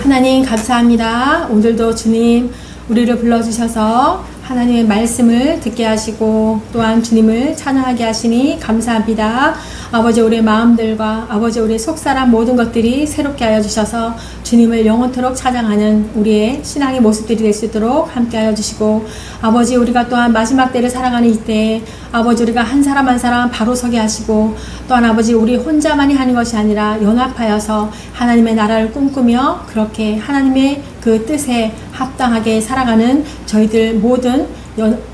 하나님 감사합니다. 오늘도 주님 우리를 불러주셔서 하나님의 말씀을 듣게 하시고 또한 주님을 찬양하게 하시니 감사합니다. 아버지, 우리의 마음들과 아버지 우리의 속사람 모든 것들이 새롭게 하여 주셔서 주님을 영원토록 찬양하는 우리의 신앙의 모습들이 될 수 있도록 함께 하여 주시고, 아버지 우리가 또한 마지막 때를 살아가는 이때에 아버지 우리가 한 사람 한 사람 바로 서게 하시고, 또한 아버지 우리 혼자만이 하는 것이 아니라 연합하여서 하나님의 나라를 꿈꾸며 그렇게 하나님의 그 뜻에 합당하게 살아가는 저희들 모든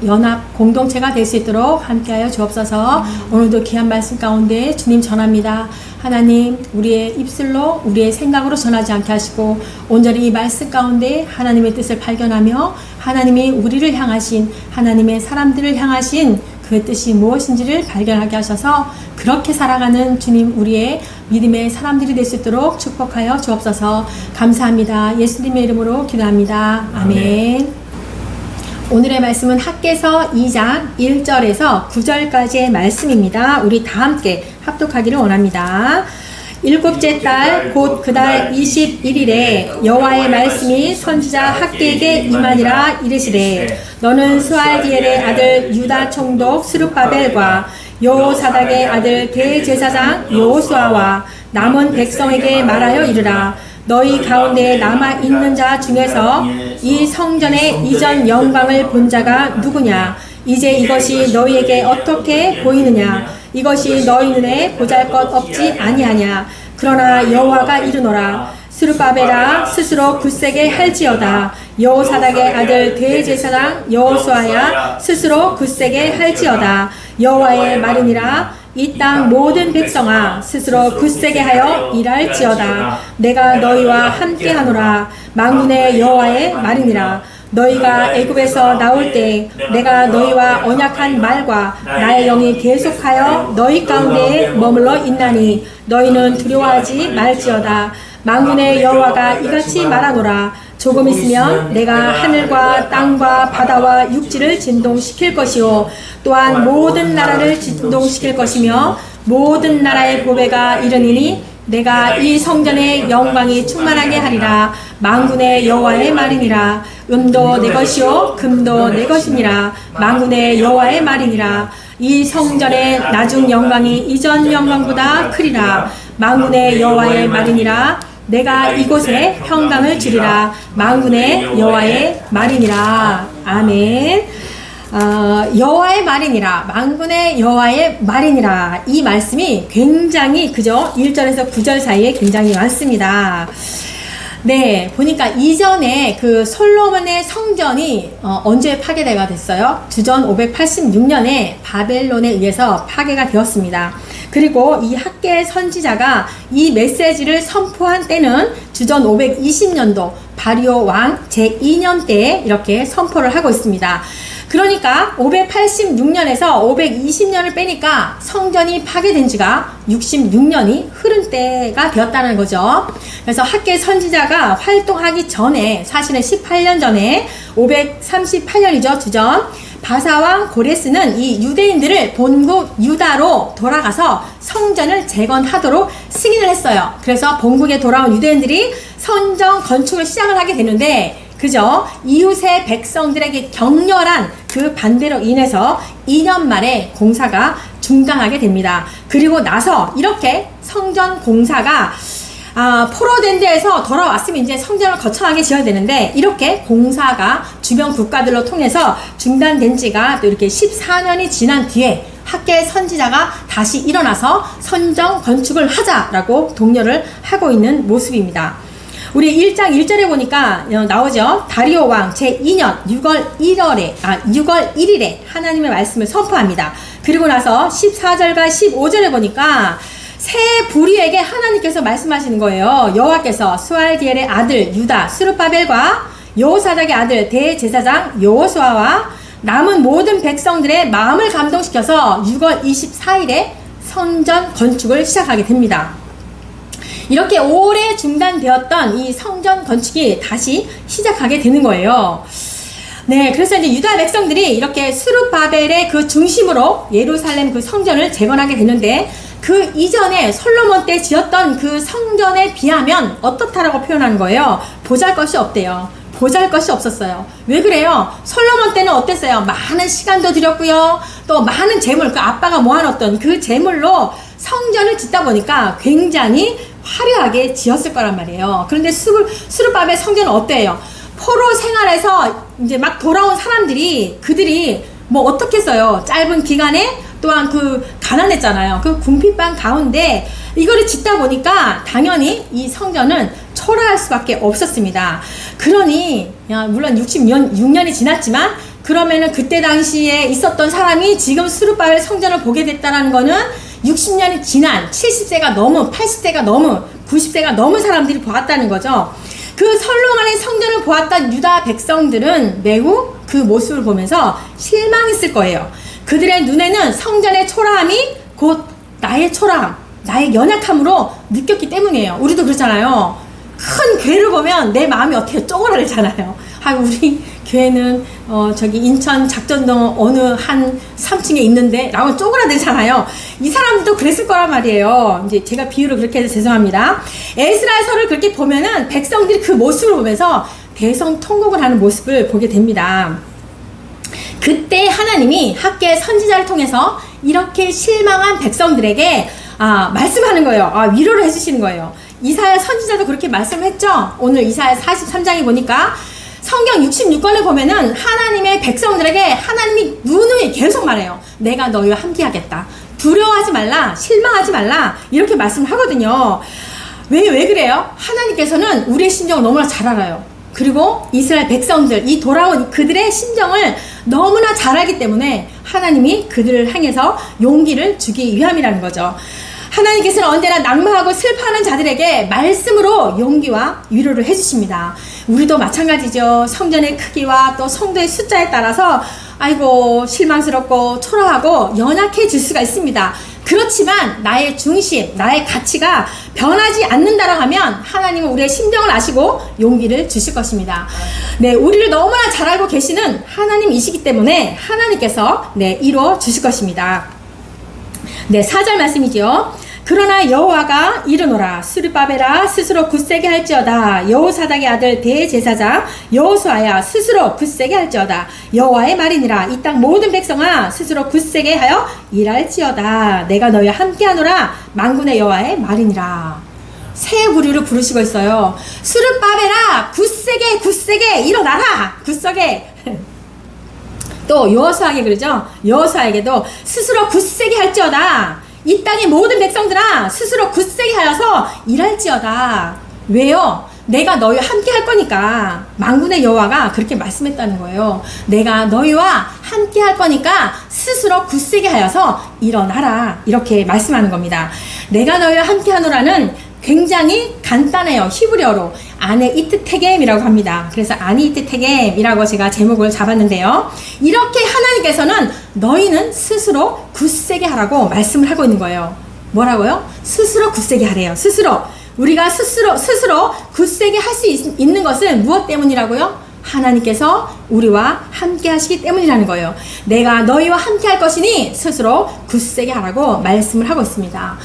연합 공동체가 될 수 있도록 함께하여 주옵소서. 오늘도 귀한 말씀 가운데 주님 전합니다. 하나님, 우리의 입술로 우리의 생각으로 전하지 않게 하시고 온전히 이 말씀 가운데 하나님의 뜻을 발견하며 하나님이 우리를 향하신, 하나님의 사람들을 향하신 그 뜻이 무엇인지를 발견하게 하셔서 그렇게 살아가는 주님, 우리의 믿음의 사람들이 될 수 있도록 축복하여 주옵소서. 감사합니다. 예수님의 이름으로 기도합니다. 아멘. 오늘의 말씀은 학개서 2장 1절에서 9절까지의 말씀입니다. 우리 다 함께 합독하기를 원합니다. 일곱째 달 곧 그 달 21일에 여호와의 말씀이 선지자 학개에게 임하니라. 이르시되 너는 스알디엘의 아들 유다 총독 스룹바벨과 여호사닥의 아들 대제사장 여호수아와 남은 백성에게 말하여 이르라. 너희 가운데 남아있는 자 중에서 이 성전의 이전 영광을 본 자가 누구냐? 이제 이것이 너희에게 어떻게 보이느냐? 이것이 너희 눈에 보잘것 없지 아니하냐? 그러나 여호와가 이르노라. 스룹바벨아, 스스로 굳세게 할지어다. 여호사닥의 아들 대제사장 여호수아야, 스스로 굳세게 할지어다. 여호와의 말이니라. 이 땅 모든 백성아, 스스로 굳세게 하여 일할지어다. 내가 너희와 함께하노라. 만군의 여호와의 말이니라. 너희가 애굽에서 나올 때 내가 너희와 언약한 말과 나의 영이 계속하여 너희 가운데에 머물러 있나니 너희는 두려워하지 말지어다. 만군의 여호와가 이같이 말하노라. 조금 있으면 내가 하늘과 땅과 바다와 육지를 진동시킬 것이요 또한 모든 나라를 진동시킬 것이며 모든 나라의 보배가 이르니니 내가 이 성전의 영광이 충만하게 하리라. 만군의 여호와의 말이니라. 은도 내 것이요 금도 내 것이니라. 만군의 여호와의 말이니라. 이 성전의 나중 영광이 이전 영광보다 크리라. 만군의 여호와의 말이니라. 내가 이곳에 평강을 주리라. 만군의 여호와의 말이니라. 아멘. 여호와의 말이니라. 만군의 여호와의 말이니라. 이 말씀이 굉장히 그죠? 1절에서 9절 사이에 굉장히 많습니다. 네, 보니까 이전에 그 솔로몬의 성전이 언제 파괴가 됐어요? 주전 586년에 바벨론에 의해서 파괴가 되었습니다. 그리고 이 학개 선지자가 이 메시지를 선포한 때는 주전 520년도 다리오 왕 제2년 때에 이렇게 선포를 하고 있습니다. 그러니까 586년에서 520년을 빼니까 성전이 파괴된 지가 66년이 흐른 때가 되었다는 거죠. 그래서 학개 선지자가 활동하기 전에, 사실은 18년 전에 538년이죠. 주전 바사왕 고레스는 이 유대인들을 본국 유다로 돌아가서 성전을 재건하도록 승인을 했어요. 그래서 본국에 돌아온 유대인들이 성전 건축을 시작을 하게 되는데, 그죠? 이웃의 백성들에게 격렬한 그 반대로 인해서 2년 만에 공사가 중단하게 됩니다. 그리고 나서 이렇게 성전 공사가 포로된 데에서 돌아왔으면 이제 성전을 거창하게 지어야 되는데, 이렇게 공사가 주변 국가들로 통해서 중단된 지가 또 이렇게 14년이 지난 뒤에 학개 선지자가 다시 일어나서 성전 건축을 하자라고 독려를 하고 있는 모습입니다. 우리 1장 1절에 보니까 나오죠. 다리오 왕 제2년 6월 1일에 하나님의 말씀을 선포합니다. 그리고 나서 14절과 15절에 보니까 새 부리에게 하나님께서 말씀하시는 거예요. 여호와께서 스알디엘의 아들 유다 스룹바벨과 여호사닥의 아들 대제사장 여호수아와 남은 모든 백성들의 마음을 감동시켜서 6월 24일에 성전 건축을 시작하게 됩니다. 이렇게 오래 중단되었던 이 성전 건축이 다시 시작하게 되는 거예요. 네, 그래서 이제 유다 백성들이 이렇게 스룹바벨의 그 중심으로 예루살렘 그 성전을 재건하게 되는데, 그 이전에 솔로몬 때 지었던 그 성전에 비하면 어떻다라고 표현하는 거예요. 보잘것이 없대요. 보잘것이 없었어요. 왜 그래요? 솔로몬 때는 어땠어요? 많은 시간도 들였고요. 또 많은 재물, 그 아빠가 모아놓았던 그 재물로 성전을 짓다 보니까 굉장히 화려하게 지었을 거란 말이에요. 그런데 스룹바벨 성전은 어때요? 포로 생활에서 이제 막 돌아온 사람들이 그들이 뭐 어떻게 했어요? 짧은 기간에 또한 그 가난했잖아요. 그 궁핍한 가운데 이거를 짓다 보니까 당연히 이 성전은 초라할 수밖에 없었습니다. 그러니 물론 6년이 지났지만 그러면은 그때 당시에 있었던 사람이 지금 스룹바벨 성전을 보게 됐다는 거는 60년이 지난 70세가 넘은 80세가 넘은 90세가 넘은 사람들이 보았다는 거죠. 그 솔로몬의 성전을 보았던 유다 백성들은 매우 그 모습을 보면서 실망했을 거예요. 그들의 눈에는 성전의 초라함이 곧 나의 초라함, 나의 연약함으로 느꼈기 때문이에요. 우리도 그렇잖아요. 큰 교회를 보면 내 마음이 어떻게 쪼그라들잖아요. 우리 교회는 저기 인천 작전동 어느 한 3층에 있는데 라고 쪼그라들잖아요. 이 사람들도 그랬을 거란 말이에요. 이제 제가 비유를 그렇게 해서 죄송합니다. 에스라서를 그렇게 보면은 백성들이 그 모습을 보면서 대성통곡을 하는 모습을 보게 됩니다. 그때 하나님이 학계 선지자를 통해서 이렇게 실망한 백성들에게 말씀하는 거예요. 위로를 해주시는 거예요. 이사야 선지자도 그렇게 말씀했죠. 오늘 이사야 43장에 보니까 성경 66권을 보면은 하나님의 백성들에게 하나님이 누누이 계속 말해요. 내가 너희와 함께 하겠다. 두려워하지 말라. 실망하지 말라. 이렇게 말씀을 하거든요. 왜 그래요? 하나님께서는 우리의 심정을 너무나 잘 알아요. 그리고 이스라엘 백성들, 이 돌아온 그들의 심정을 너무나 잘 알기 때문에 하나님이 그들을 향해서 용기를 주기 위함이라는 거죠. 하나님께서는 언제나 낙망하고 슬퍼하는 자들에게 말씀으로 용기와 위로를 해주십니다. 우리도 마찬가지죠. 성전의 크기와 또 성도의 숫자에 따라서 아이고 실망스럽고 초라하고 연약해질 수가 있습니다. 그렇지만 나의 중심, 나의 가치가 변하지 않는다라고 하면 하나님은 우리의 심정을 아시고 용기를 주실 것입니다. 네, 우리를 너무나 잘 알고 계시는 하나님이시기 때문에 하나님께서 이루어 주실 것입니다. 네, 4절 말씀이죠. 그러나 여호와가 이르노라 스룹바벨아 스스로 굳세게 할지어다. 여호사닥의 아들 대제사장 여호수아야 스스로 굳세게 할지어다. 여호와의 말이니라. 이 땅 모든 백성아 스스로 굳세게 하여 일할지어다. 내가 너희와 함께하노라. 만군의 여호와의 말이니라. 새 부류를 부르시고 있어요. 스룹바벨아 굳세게 일어나라. 굳세게. 또 여호수아에게 그러죠. 여호수아에게도 스스로 굳세게 할지어다. 이 땅의 모든 백성들아 스스로 굳세게 하여서 일할지어다. 왜요? 내가 너희와 함께 할 거니까. 만군의 여호와가 그렇게 말씀했다는 거예요. 내가 너희와 함께 할 거니까 스스로 굳세게 하여서 일어나라. 이렇게 말씀하는 겁니다. 내가 너희와 함께 하노라는 굉장히 간단해요. 히브리어로 아네 이트 테겜이라고 합니다. 그래서 아니 이트 테겜이라고 제가 제목을 잡았는데요. 이렇게 하나님께서는 너희는 스스로 굳세게 하라고 말씀을 하고 있는 거예요. 뭐라고요? 스스로 굳세게 하래요. 스스로. 우리가 스스로 굳세게 할 수 있는 것은 무엇 때문이라고요? 하나님께서 우리와 함께 하시기 때문이라는 거예요. 내가 너희와 함께 할 것이니 스스로 굳세게 하라고 말씀을 하고 있습니다.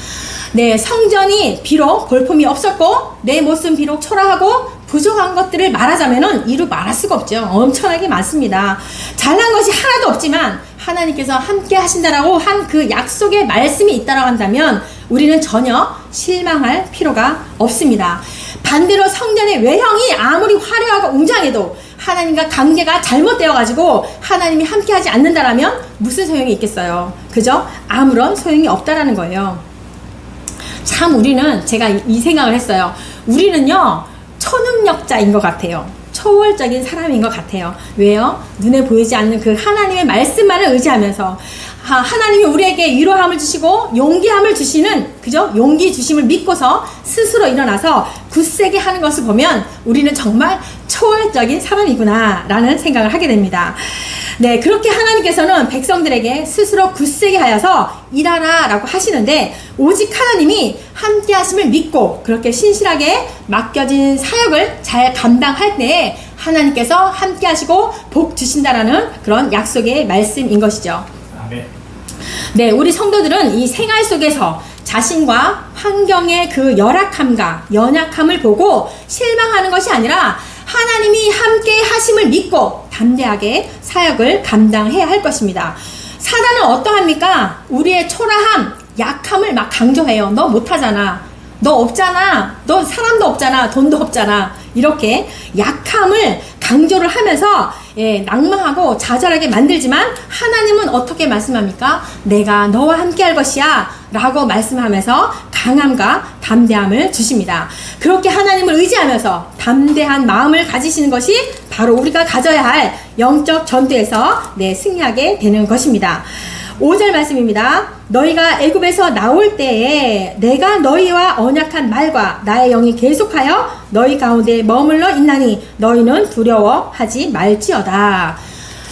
네, 성전이 비록 볼품이 없었고 내 모습은 비록 초라하고 부족한 것들을 말하자면은 이루 말할 수가 없죠. 엄청나게 많습니다. 잘난 것이 하나도 없지만 하나님께서 함께 하신다라고 한 그 약속의 말씀이 있다라고 한다면 우리는 전혀 실망할 필요가 없습니다. 반대로 성전의 외형이 아무리 화려하고 웅장해도 하나님과 관계가 잘못되어가지고 하나님이 함께하지 않는다라면 무슨 소용이 있겠어요? 그죠? 아무런 소용이 없다라는 거예요. 참 우리는 제가 이 생각을 했어요. 우리는요 초능력자인 것 같아요. 초월적인 사람인 것 같아요. 왜요? 눈에 보이지 않는 그 하나님의 말씀만을 의지하면서 하나님이 우리에게 위로함을 주시고 용기함을 주시는 그죠? 용기 주심을 믿고서 스스로 일어나서 굳세게 하는 것을 보면 우리는 정말 초월적인 사람이구나 라는 생각을 하게 됩니다. 네, 그렇게 하나님께서는 백성들에게 스스로 굳세게 하여서 일하라 라고 하시는데 오직 하나님이 함께 하심을 믿고 그렇게 신실하게 맡겨진 사역을 잘 감당할 때에 하나님께서 함께 하시고 복 주신다라는 그런 약속의 말씀인 것이죠. 아멘. 네, 우리 성도들은 이 생활 속에서 자신과 환경의 그 열악함과 연약함을 보고 실망하는 것이 아니라 하나님이 함께 하심을 믿고 담대하게 사역을 감당해야 할 것입니다. 사단은 어떠합니까? 우리의 초라함, 약함을 막 강조해요. 너 못하잖아. 너 없잖아. 너 사람도 없잖아. 돈도 없잖아. 이렇게 약함을 강조를 하면서 낭망하고 좌절하게 만들지만 하나님은 어떻게 말씀합니까? 내가 너와 함께 할 것이야 라고 말씀하면서 강함과 담대함을 주십니다. 그렇게 하나님을 의지하면서 담대한 마음을 가지시는 것이 바로 우리가 가져야 할 영적 전투에서 승리하게 되는 것입니다. 5절 말씀입니다. 너희가 애굽에서 나올 때에 내가 너희와 언약한 말과 나의 영이 계속하여 너희 가운데 머물러 있나니 너희는 두려워하지 말지어다.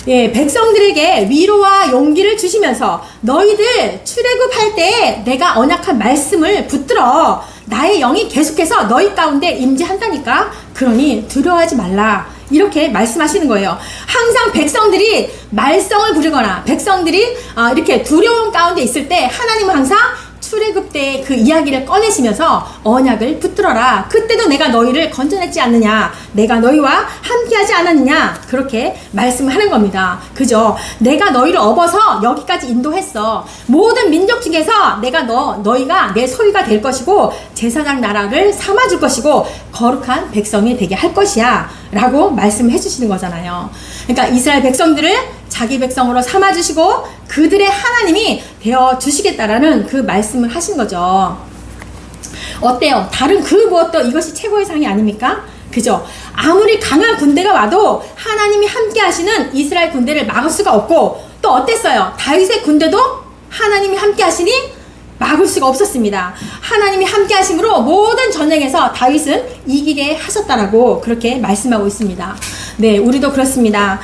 백성들에게 위로와 용기를 주시면서 너희들 출애굽할 때에 내가 언약한 말씀을 붙들어 나의 영이 계속해서 너희 가운데 임재한다니까. 그러니 두려워하지 말라. 이렇게 말씀하시는 거예요. 항상 백성들이 말썽을 부리거나 백성들이 이렇게 두려움 가운데 있을 때 하나님은 항상 출애굽 때 그 이야기를 꺼내시면서 언약을 붙들어라. 그때도 내가 너희를 건져냈지 않느냐. 내가 너희와 함께하지 않았느냐. 그렇게 말씀하는 겁니다. 그죠? 내가 너희를 업어서 여기까지 인도했어. 모든 민족 중에서 내가 너희가 내 소유가 될 것이고 제사장 나라를 삼아줄 것이고 거룩한 백성이 되게 할 것이야 라고 말씀해 주시는 거잖아요. 그러니까 이스라엘 백성들을 자기 백성으로 삼아주시고 그들의 하나님이 되어주시겠다라는 그 말씀을 하신 거죠. 어때요? 다른 그 무엇도 이것이 최고의 상이 아닙니까? 그죠? 아무리 강한 군대가 와도 하나님이 함께 하시는 이스라엘 군대를 막을 수가 없고 또 어땠어요? 다윗의 군대도 하나님이 함께 하시니 막을 수가 없었습니다. 하나님이 함께 하심으로 모든 전쟁에서 다윗은 이기게 하셨다라고 그렇게 말씀하고 있습니다. 네, 우리도 그렇습니다.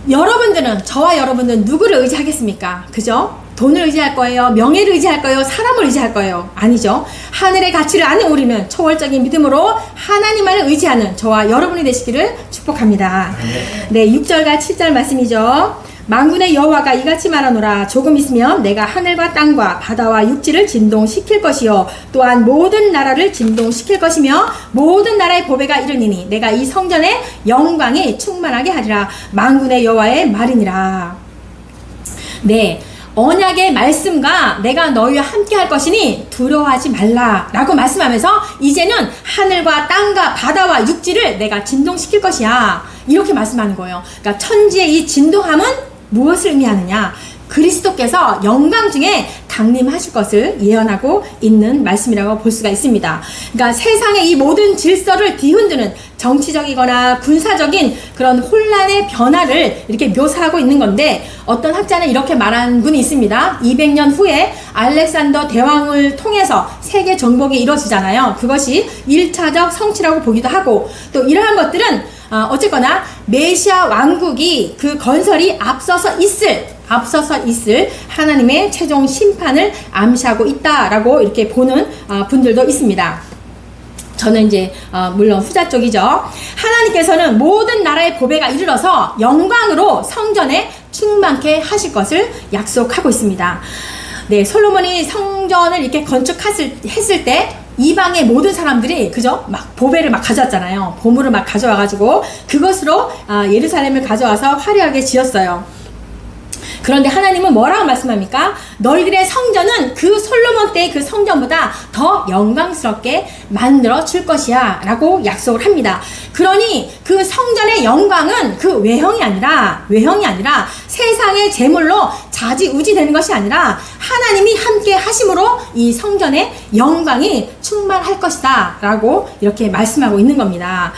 여러분들은, 저와 여러분들은 누구를 의지하겠습니까? 그죠? 돈을 의지할 거예요? 명예를 의지할 거예요? 사람을 의지할 거예요? 아니죠. 하늘의 가치를 아는 우리는 초월적인 믿음으로 하나님만을 의지하는 저와 여러분이 되시기를 축복합니다. 네, 6절과 7절 말씀이죠. 만군의 여호와가 이같이 말하노라. 조금 있으면 내가 하늘과 땅과 바다와 육지를 진동시킬 것이요 또한 모든 나라를 진동시킬 것이며 모든 나라의 보배가 이르니니 내가 이 성전의 영광이 충만하게 하리라. 만군의 여호와의 말이니라. 네, 언약의 말씀과 내가 너희와 함께 할 것이니 두려워하지 말라 라고 말씀하면서 이제는 하늘과 땅과 바다와 육지를 내가 진동시킬 것이야 이렇게 말씀하는 거예요. 그러니까 천지의 이 진동함은 무엇을 의미하느냐? 그리스도께서 영광 중에 강림하실 것을 예언하고 있는 말씀이라고 볼 수가 있습니다. 그러니까 세상의 이 모든 질서를 뒤흔드는 정치적이거나 군사적인 그런 혼란의 변화를 이렇게 묘사하고 있는 건데 어떤 학자는 이렇게 말한 분이 있습니다. 200년 후에 알렉산더 대왕을 통해서 세계 정복이 이루어지잖아요. 그것이 1차적 성취라고 보기도 하고 또 이러한 것들은 어쨌거나 메시아 왕국이 그 건설이 앞서서 있을 하나님의 최종 심판을 암시하고 있다라고 이렇게 보는 분들도 있습니다. 저는 이제 물론 후자 쪽이죠. 하나님께서는 모든 나라의 보배가 이르러서 영광으로 성전에 충만케 하실 것을 약속하고 있습니다. 네, 솔로몬이 성전을 이렇게 건축했을 때 이방의 모든 사람들이 그죠? 막 보배를 막 가져왔잖아요. 보물을 막 가져와가지고 그것으로 예루살렘을 가져와서 화려하게 지었어요. 그런데 하나님은 뭐라고 말씀합니까? 너희들의 성전은 그 솔로몬 때의 그 성전보다 더 영광스럽게 만들어 줄 것이야 라고 약속을 합니다. 그러니 그 성전의 영광은 그 외형이 아니라 세상의 제물로 좌지우지 되는 것이 아니라 하나님이 함께 하심으로 이 성전의 영광이 충만할 것이다 라고 이렇게 말씀하고 있는 겁니다.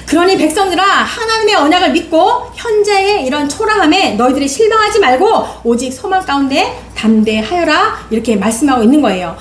그러니 백성들아 하나님의 언약을 믿고 현재의 이런 초라함에 너희들이 실망하지 말고 오직 소망 가운데 담대하여라 이렇게 말씀하고 있는 거예요.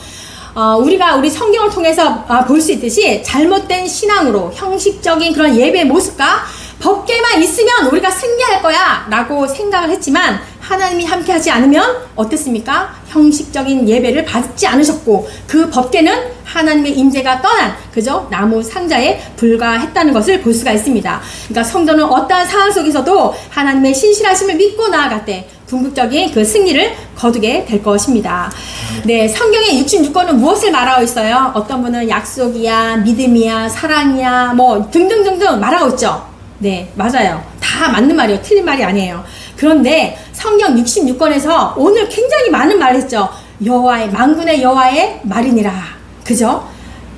우리가 우리 성경을 통해서 볼 수 있듯이 잘못된 신앙으로 형식적인 그런 예배의 모습과 법궤만 있으면 우리가 승리할 거야 라고 생각을 했지만 하나님이 함께 하지 않으면 어땠습니까? 형식적인 예배를 받지 않으셨고 그 법궤는 하나님의 임재가 떠난 그죠? 나무 상자에 불과했다는 것을 볼 수가 있습니다. 그러니까 성도는 어떠한 상황 속에서도 하나님의 신실하심을 믿고 나아갈 때 궁극적인 그 승리를 거두게 될 것입니다. 네, 성경의 66권은 무엇을 말하고 있어요? 어떤 분은 약속이야, 믿음이야, 사랑이야, 뭐 등등등등 말하고 있죠. 네, 맞아요. 다 맞는 말이에요. 틀린 말이 아니에요. 그런데 성경 66권에서 오늘 굉장히 많은 말을 했죠. 여호와의, 만군의 여호와의 말이니라. 그죠?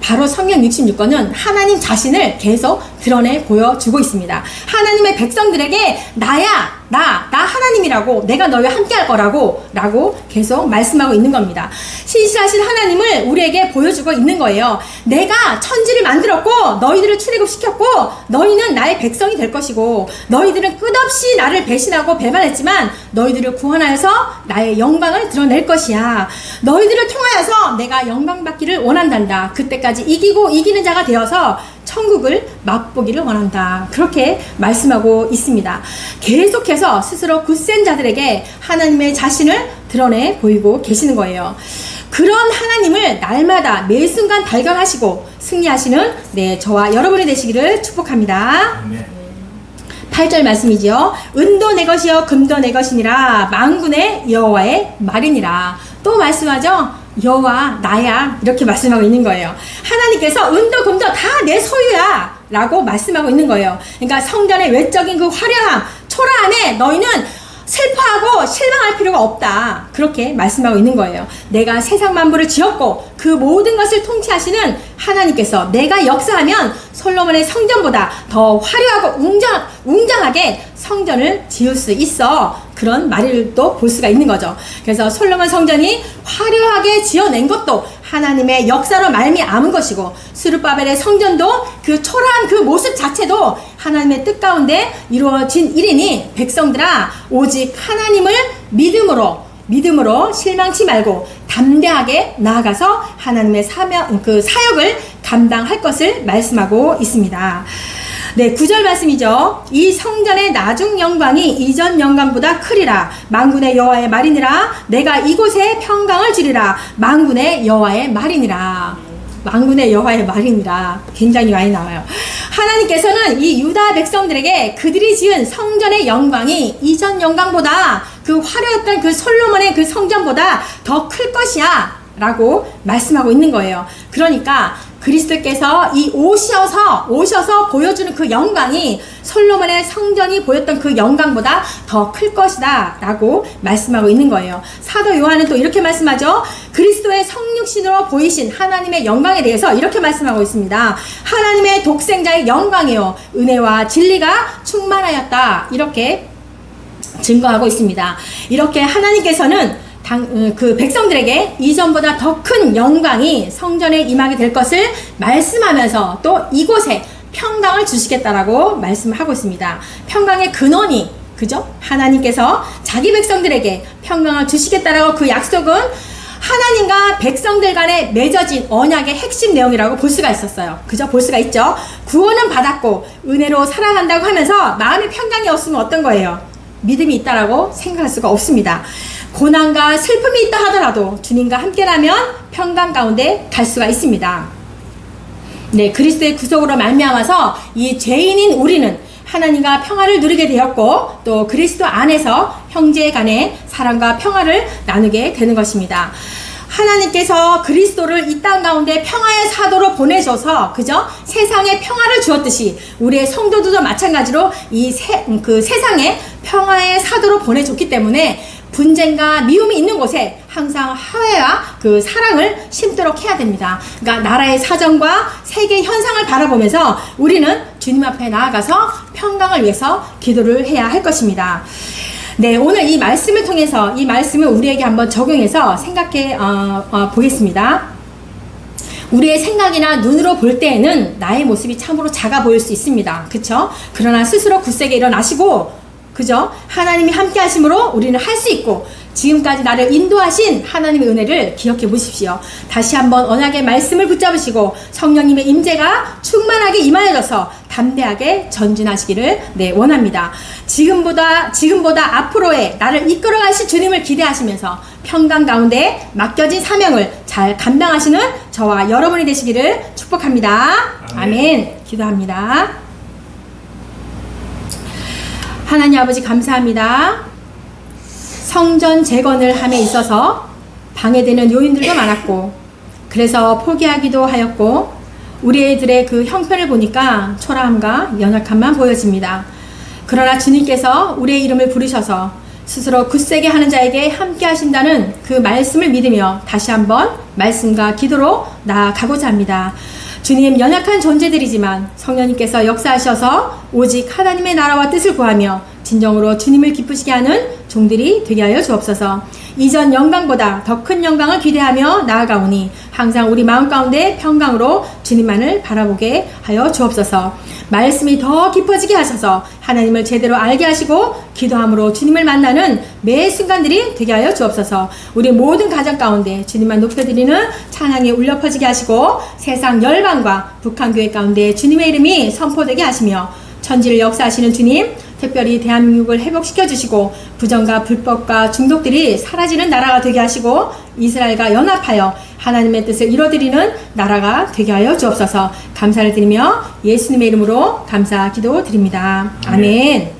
바로 성경 66권은 하나님 자신을 계속 드러내 보여주고 있습니다. 하나님의 백성들에게 나야, 나 하나님이라고, 내가 너희와 함께 할 거라고 라고 계속 말씀하고 있는 겁니다. 신실하신 하나님을 우리에게 보여주고 있는 거예요. 내가 천지를 만들었고 너희들을 출애굽시켰고 너희는 나의 백성이 될 것이고 너희들은 끝없이 나를 배신하고 배반했지만 너희들을 구원하여서 나의 영광을 드러낼 것이야. 너희들을 통하여서 내가 영광 받기를 원한단다. 그때까지 이기고 이기는 자가 되어서 천국을 맛보기를 원한다. 그렇게 말씀하고 있습니다. 계속해서 스스로 굳센 자들에게 하나님의 자신을 드러내 보이고 계시는 거예요. 그런 하나님을 날마다 매 순간 발견하시고 승리하시는 저와 여러분이 되시기를 축복합니다. 8절 말씀이죠. 은도 내 것이요 금도 내 것이니라 만군의 여호와의 말이니라. 또 말씀하죠. 여호와 나야 이렇게 말씀하고 있는 거예요. 하나님께서 은도 금도 다 내 소유야 라고 말씀하고 있는 거예요. 그러니까 성전의 외적인 그 화려함, 초라함에 너희는 슬퍼하고 실망할 필요가 없다. 그렇게 말씀하고 있는 거예요. 내가 세상 만물을 지었고 그 모든 것을 통치하시는 하나님께서 내가 역사하면 솔로몬의 성전보다 더 화려하고 웅장하게 성전을 지을 수 있어. 그런 말을 또 볼 수가 있는 거죠. 그래서 솔로몬 성전이 화려하게 지어낸 것도 하나님의 역사로 말미암은 것이고 스룹바벨의 성전도 그 초라한 그 모습 자체도 하나님의 뜻 가운데 이루어진 일이니 백성들아 오직 하나님을 믿음으로 실망치 말고 담대하게 나아가서 하나님의 사역을 감당할 것을 말씀하고 있습니다. 네, 9절 말씀이죠. 이 성전의 나중 영광이 이전 영광보다 크리라. 만군의 여호와의 말이니라. 내가 이곳에 평강을 주리라. 만군의 여호와의 말이니라. 만군의 여호와의 말이니라. 굉장히 많이 나와요. 하나님께서는 이 유다 백성들에게 그들이 지은 성전의 영광이 이전 영광보다 그 화려했던 그 솔로몬의 그 성전보다 더 클 것이야 라고 말씀하고 있는 거예요. 그러니까 그리스도께서 이 오셔서 보여주는 그 영광이 솔로몬의 성전이 보였던 그 영광보다 더 클 것이다 라고 말씀하고 있는 거예요. 사도 요한은 또 이렇게 말씀하죠. 그리스도의 성육신으로 보이신 하나님의 영광에 대해서 이렇게 말씀하고 있습니다. 하나님의 독생자의 영광이요 은혜와 진리가 충만하였다. 이렇게 증거하고 있습니다. 이렇게 하나님께서는 그 백성들에게 이전보다 더 큰 영광이 성전에 임하게 될 것을 말씀하면서 또 이곳에 평강을 주시겠다라고 말씀하고 있습니다. 평강의 근원이 그죠? 하나님께서 자기 백성들에게 평강을 주시겠다라고 그 약속은 하나님과 백성들 간에 맺어진 언약의 핵심 내용이라고 볼 수가 있었어요. 그죠? 볼 수가 있죠? 구원은 받았고 은혜로 살아간다고 하면서 마음의 평강이 없으면 어떤 거예요? 믿음이 있다라고 생각할 수가 없습니다. 고난과 슬픔이 있다 하더라도 주님과 함께라면 평강 가운데 갈 수가 있습니다. 네, 그리스도의 구속으로 말미암아서 이 죄인인 우리는 하나님과 평화를 누리게 되었고 또 그리스도 안에서 형제 간의 사랑과 평화를 나누게 되는 것입니다. 하나님께서 그리스도를 이 땅 가운데 평화의 사도로 보내셔서 그죠? 세상에 평화를 주었듯이 우리의 성도들도 마찬가지로 이 세상에 평화의 사도로 보내줬기 때문에 분쟁과 미움이 있는 곳에 항상 화해와 그 사랑을 심도록 해야 됩니다. 그러니까 나라의 사정과 세계 현상을 바라보면서 우리는 주님 앞에 나아가서 평강을 위해서 기도를 해야 할 것입니다. 네, 오늘 이 말씀을 통해서 이 말씀을 우리에게 한번 적용해서 생각해 보겠습니다. 우리의 생각이나 눈으로 볼 때에는 나의 모습이 참으로 작아 보일 수 있습니다. 그쵸? 그러나 스스로 굳세게 일어나시고 그죠? 하나님이 함께 하심으로 우리는 할 수 있고 지금까지 나를 인도하신 하나님의 은혜를 기억해 보십시오. 다시 한번 언약의 말씀을 붙잡으시고 성령님의 임재가 충만하게 임하여져서 담대하게 전진하시기를 원합니다. 지금보다 앞으로의 나를 이끌어 가실 주님을 기대하시면서 평강 가운데 맡겨진 사명을 잘 감당하시는 저와 여러분이 되시기를 축복합니다. 아멘. 기도합니다. 하나님 아버지 감사합니다. 성전 재건을 함에 있어서 방해되는 요인들도 많았고, 그래서 포기하기도 하였고, 우리들의 그 형편을 보니까 초라함과 연약함만 보여집니다. 그러나 주님께서 우리의 이름을 부르셔서 스스로 굳세게 하는 자에게 함께 하신다는 그 말씀을 믿으며 다시 한번 말씀과 기도로 나아가고자 합니다. 주님, 연약한 존재들이지만 성령님께서 역사하셔서 오직 하나님의 나라와 뜻을 구하며 진정으로 주님을 기쁘시게 하는 종들이 되게 하여 주옵소서. 이전 영광보다 더 큰 영광을 기대하며 나아가오니 항상 우리 마음 가운데 평강으로 주님만을 바라보게 하여 주옵소서. 말씀이 더 깊어지게 하셔서 하나님을 제대로 알게 하시고 기도함으로 주님을 만나는 매 순간들이 되게 하여 주옵소서. 우리 모든 가정 가운데 주님만 높여드리는 찬양이 울려 퍼지게 하시고 세상 열방과 북한교회 가운데 주님의 이름이 선포되게 하시며 천지를 역사하시는 주님, 특별히 대한민국을 회복시켜 주시고 부정과 불법과 중독들이 사라지는 나라가 되게 하시고 이스라엘과 연합하여 하나님의 뜻을 이뤄드리는 나라가 되게 하여 주옵소서. 감사를 드리며 예수님의 이름으로 감사 기도 드립니다. 아멘.